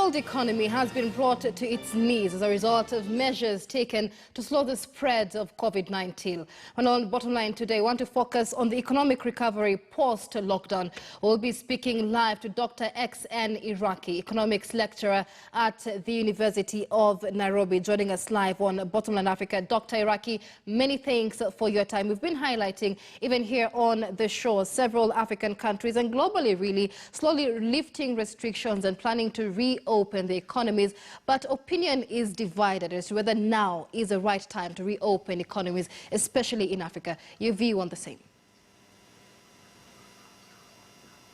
world economy has been brought to its knees as a result of measures taken to slow the spread of COVID-19. And on Bottomline today, we want to focus on the economic recovery post-lockdown. We'll be speaking live to Dr. XN Iraqi, economics lecturer at the University of Nairobi, joining us live on Bottomline Africa. Dr. Iraqi, many thanks for your time. We've been highlighting, even here on the show, several African countries and globally really slowly lifting restrictions and planning to reopen the economies, but opinion is divided as to whether now is the right time to reopen economies, especially in Africa. Your view on the same?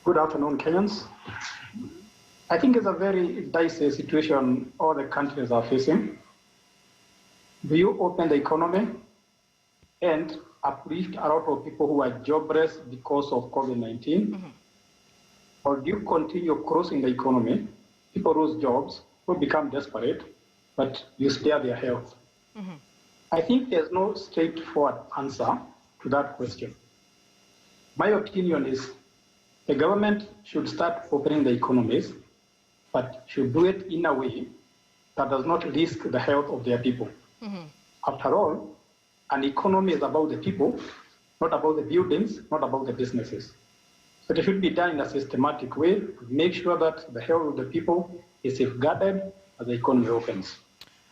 Good afternoon, Kenyans. I think it's a very dicey situation all the countries are facing. Do you open the economy and uplift a lot of people who are jobless because of COVID-19? Or do you continue closing the economy? People lose jobs, will become desperate, but you spare their health. I think there's no straightforward answer to that question. My opinion is the government should start opening the economies, but should do it in a way that does not risk the health of their people. After all, an economy is about the people, not about the buildings, not about the businesses. So it should be done in a systematic way to make sure that the health of the people is safeguarded as the economy opens.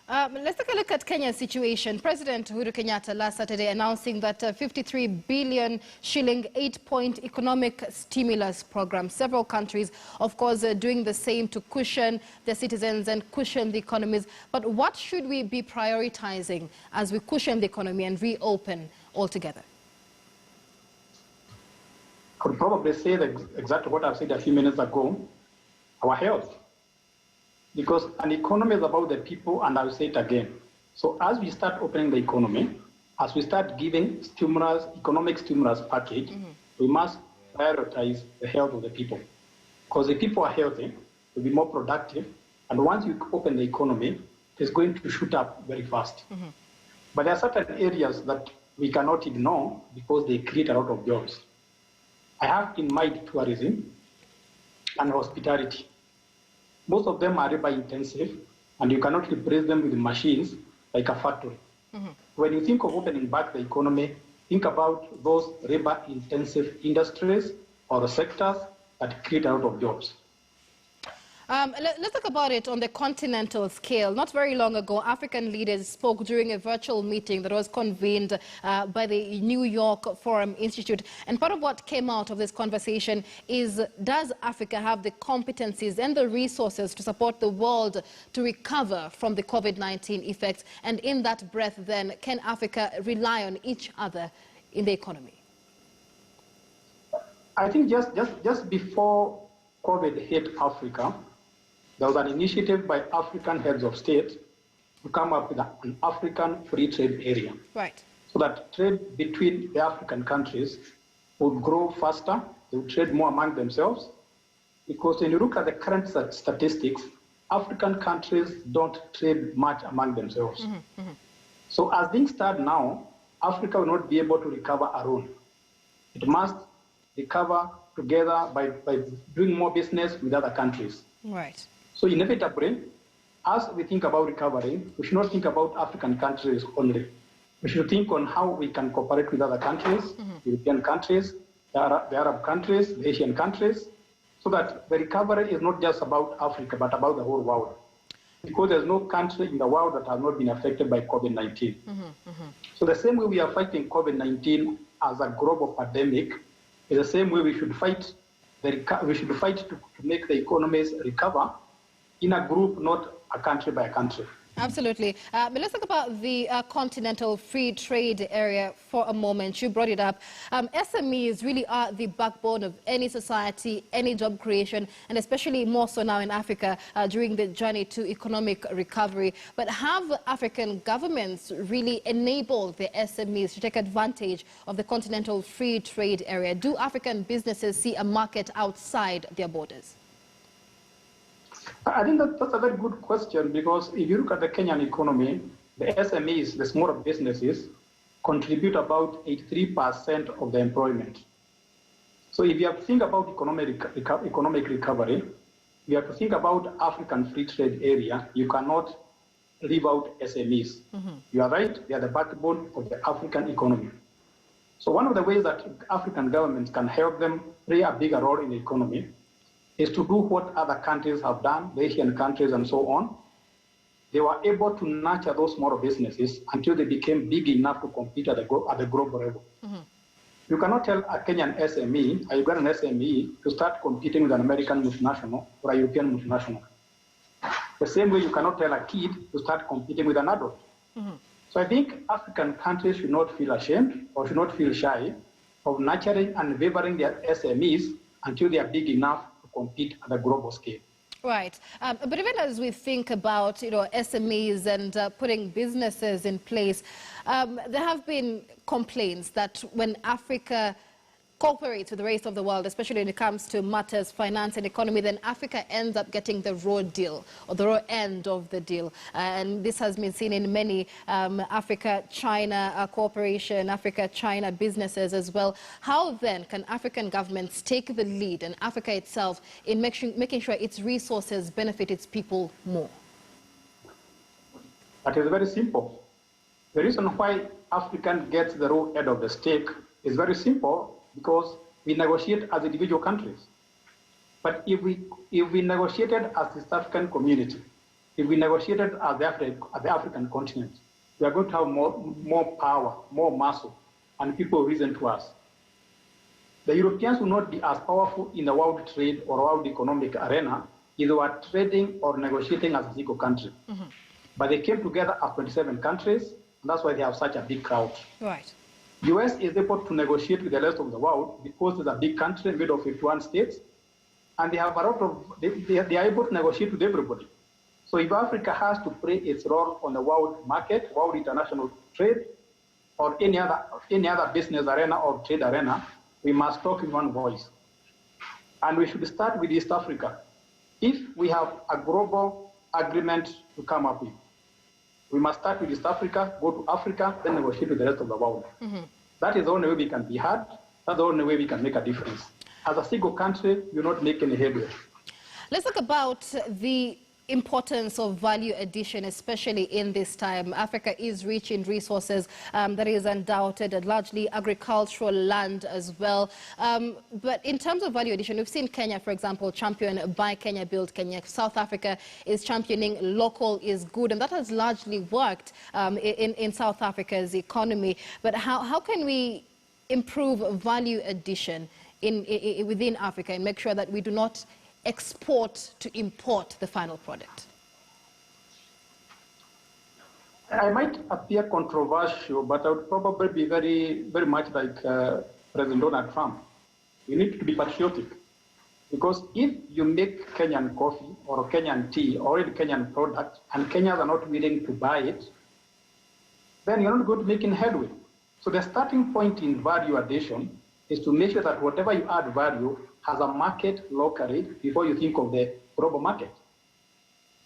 Let's take a look at Kenya's situation. President Uhuru Kenyatta last Saturday announcing that 53 billion shilling 8-point economic stimulus program. Several countries, of course, doing the same to cushion their citizens and cushion the economies. But what should we be prioritizing as we cushion the economy and reopen altogether? I could probably say exactly what I've said a few minutes ago, our health. Because an economy is about the people, and I'll say it again. So as we start opening the economy, as we start giving stimulus, economic stimulus package, we must prioritize the health of the people. Because if people are healthy, they'll be more productive, and once you open the economy, it's going to shoot up very fast. But there are certain areas that we cannot ignore because they create a lot of jobs. I have in mind tourism and hospitality. Most of them are labor intensive, and you cannot replace them with machines like a factory. When you think of opening back the economy, think about those labor intensive industries or sectors that create a lot of jobs. Let's talk about it on the continental scale. Not very long ago, African leaders spoke during a virtual meeting that was convened by the New York Forum Institute. And part of what came out of this conversation is, does Africa have the competencies and the resources to support the world to recover from the COVID-19 effects? And in that breath, then, can Africa rely on each other in the economy? I think just before COVID hit Africa, there was an initiative by African heads of state to come up with an African free trade area. Right. So that trade between the African countries would grow faster, they would trade more among themselves. Because when you look at the current statistics, African countries don't trade much among themselves. So as things stand now, Africa will not be able to recover alone. It must recover together by doing more business with other countries. Right. So inevitably, as we think about recovery, we should not think about African countries only. We should think on how we can cooperate with other countries, European countries, the Arab countries, the Asian countries, so that the recovery is not just about Africa, but about the whole world. Because there's no country in the world that has not been affected by COVID-19. So the same way we are fighting COVID-19 as a global pandemic, is the same way we should fight. We should fight to make the economies recover in a group, not a country by a country. Absolutely. But let's talk about the continental free trade area for a moment. You brought it up. SMEs really are the backbone of any society, any job creation, and especially more so now in Africa during the journey to economic recovery. But have African governments really enabled the SMEs to take advantage of the continental free trade area? Do African businesses see a market outside their borders? I think that's a very good question, because if you look at the Kenyan economy, the SMEs, the smaller businesses, contribute about 83% of the employment. So if you think about economic recovery, you have to think about African free trade area. You cannot leave out SMEs. You are right, they are the backbone of the African economy. So one of the ways that African governments can help them play a bigger role in the economy is to do what other countries have done, the Asian countries and so on. They were able to nurture those small businesses until they became big enough to compete at the global level. You cannot tell a Kenyan SME, a Ugandan SME, to start competing with an American multinational or a European multinational. The same way you cannot tell a kid to start competing with an adult. So I think African countries should not feel ashamed or should not feel shy of nurturing and favoring their SMEs until they are big enough to compete at a global scale. Right. But even as we think about, SMEs and putting businesses in place, there have been complaints that when Africa cooperates with the rest of the world, especially when it comes to matters, finance and economy, then Africa ends up getting the raw deal or the raw end of the deal. And this has been seen in many Africa-China cooperation, Africa-China businesses as well. How then can African governments take the lead and Africa itself in making sure its resources benefit its people more? That is very simple. The reason why Africa gets the raw end of the steak is very simple, because we negotiate as individual countries. But if we negotiated as the East African community, if we negotiated as the African continent, we are going to have more power, more muscle, and people listen to us. The Europeans will not be as powerful in the world trade or world economic arena if they were trading or negotiating as a single country. But they came together as 27 countries, and that's why they have such a big crowd. Right. US is able to negotiate with the rest of the world because it's a big country made of 51 states, and they have a lot of, they are able to negotiate with everybody. So if Africa has to play its role on the world market, world international trade, or any other business arena or trade arena, we must talk in one voice. And we should start with East Africa. If we have a global agreement to come up with, we must start with East Africa, go to Africa, then negotiate with the rest of the world. That is the only way we can be heard. That's the only way we can make a difference. As a single country, we will not make any headway. Let's talk about the importance of value addition, especially in this time. Africa is rich in resources, that is undoubted, and largely agricultural land as well. But in terms of value addition, we've seen Kenya, for example, champion Buy Kenya, Build Kenya. South Africa is championing local is good, and that has largely worked in South Africa's economy. But how can we improve value addition within Africa and make sure that we do not export to import the final product? I might appear controversial, but I would probably be very, very much like President Donald Trump. You need to be patriotic. Because if you make Kenyan coffee or Kenyan tea or any Kenyan product and Kenyans are not willing to buy it, then you're not going to make any headway. So the starting point in value addition is to make sure that whatever you add value has a market locally before you think of the global market.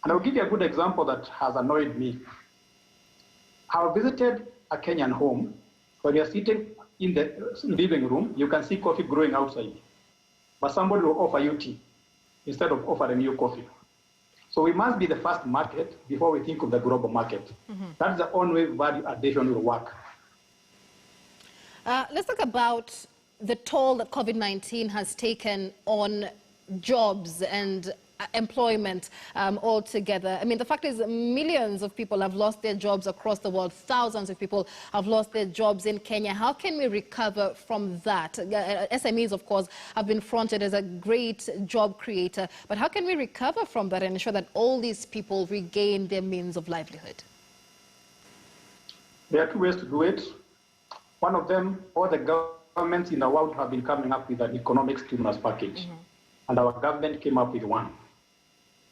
And I'll give you a good example that has annoyed me. I visited a Kenyan home. When you're sitting in the living room, you can see coffee growing outside. But somebody will offer you tea instead of offering you coffee. So we must be the first market before we think of the global market. That's the only way value addition will work. Let's talk about the toll that COVID-19 has taken on jobs and employment altogether. I mean, the fact is millions of people have lost their jobs across the world. Thousands of people have lost their jobs in Kenya. How can we recover from that? SMEs, of course, have been fronted as a great job creator. But how can we recover from that and ensure that all these people regain their means of livelihood? There are two ways to do it. One of them, all the governments in the world have been coming up with an economic stimulus package. And our government came up with one.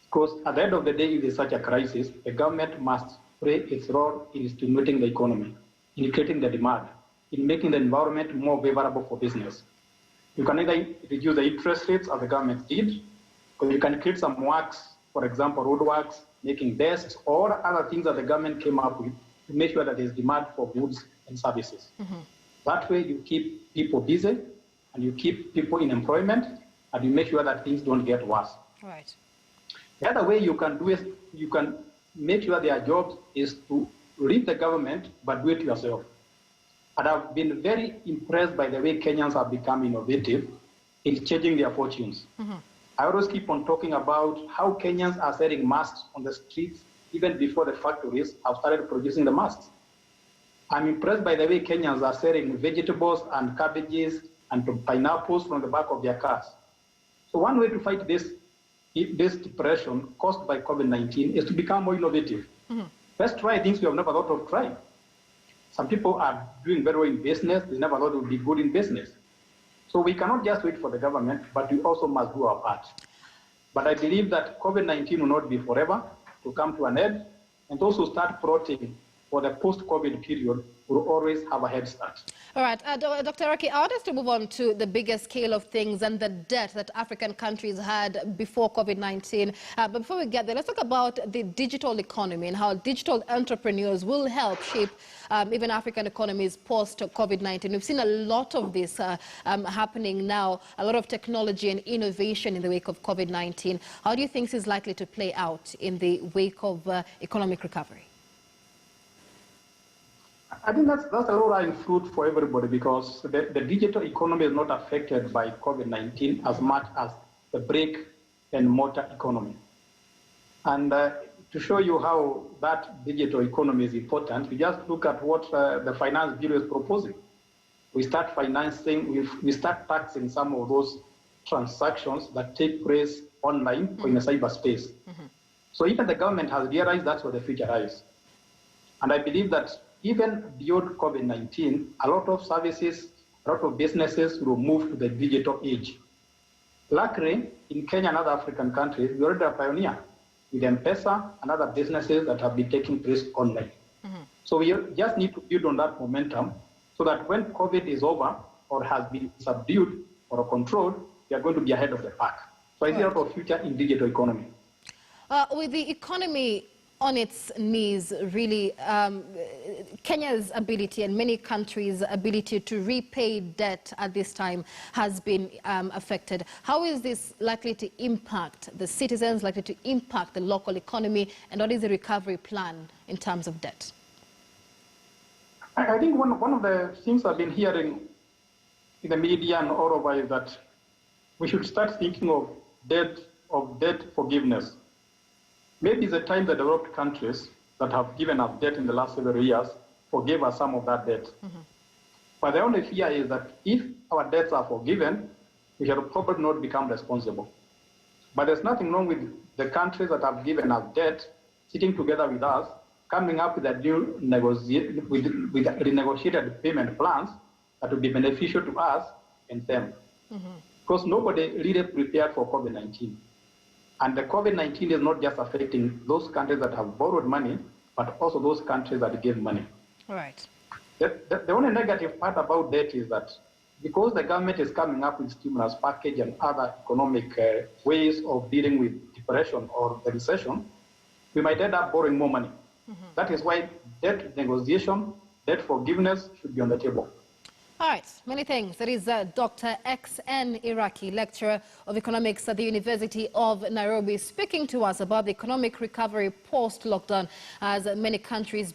Because at the end of the day, if there's such a crisis, the government must play its role in stimulating the economy, in creating the demand, in making the environment more favorable for business. You can either reduce the interest rates, as the government did, or you can create some works, for example, road works, making desks, or other things that the government came up with to make sure that there's demand for goods and services. That way, you keep people busy, and you keep people in employment, and you make sure that things don't get worse. Right. The other way you can do is you can make sure their jobs is to leave the government, but do it yourself. And I've been very impressed by the way Kenyans have become innovative in changing their fortunes. I always keep on talking about how Kenyans are selling masks on the streets even before the factories have started producing the masks. I'm impressed by the way Kenyans are selling vegetables and cabbages and pineapples from the back of their cars. So one way to fight this depression caused by COVID-19 is to become more innovative. Let's try things we have never thought of trying. Some people are doing very well in business. They never thought it would be good in business. So we cannot just wait for the government, but we also must do our part. But I believe that COVID-19 will not be forever, to come to an end, and also start plotting for the post-COVID period will always have a head start. All right, Dr. Iraki, I want us to move on to the bigger scale of things and the debt that African countries had before COVID-19. But before we get there, let's talk about the digital economy and how digital entrepreneurs will help shape even African economies post-COVID-19. We've seen a lot of this happening now, a lot of technology and innovation in the wake of COVID-19. How do you think this is likely to play out in the wake of economic recovery? I think that's a low-lying fruit for everybody, because the digital economy is not affected by COVID-19 as much as the brick and mortar economy. And to show you how that digital economy is important, we just look at what the finance bill is proposing. We start financing, we start taxing some of those transactions that take place online or in the cyberspace. So even the government has realized that's what the future is. And I believe that even beyond COVID-19, a lot of services, a lot of businesses will move to the digital age. Luckily, in Kenya and other African countries, we already are pioneer with M-Pesa and other businesses that have been taking place online. So we just need to build on that momentum so that when COVID is over or has been subdued or controlled, we are going to be ahead of the pack. So I see a lot of future in digital economy. With the economy on its knees, really, Kenya's ability and many countries' ability to repay debt at this time has been affected. How is this likely to impact the citizens, likely to impact the local economy, and what is the recovery plan in terms of debt? I think one of the things I've been hearing in the media and all over is that we should start thinking of debt forgiveness. Maybe it's the time the developed countries that have given us debt in the last several years forgave us some of that debt. But the only fear is that if our debts are forgiven, we shall probably not become responsible. But there's nothing wrong with the countries that have given us debt sitting together with us, coming up with a new with renegotiated payment plans that will be beneficial to us and them. Because nobody really prepared for COVID-19. And the COVID-19 is not just affecting those countries that have borrowed money, but also those countries that gave money. All right. The only negative part about debt is that because the government is coming up with stimulus package and other economic ways of dealing with depression or the recession, we might end up borrowing more money. That is why debt negotiation, debt forgiveness should be on the table. All right, many thanks. That is Dr. X.N. Iraki, lecturer of economics at the University of Nairobi, speaking to us about the economic recovery post-lockdown as many countries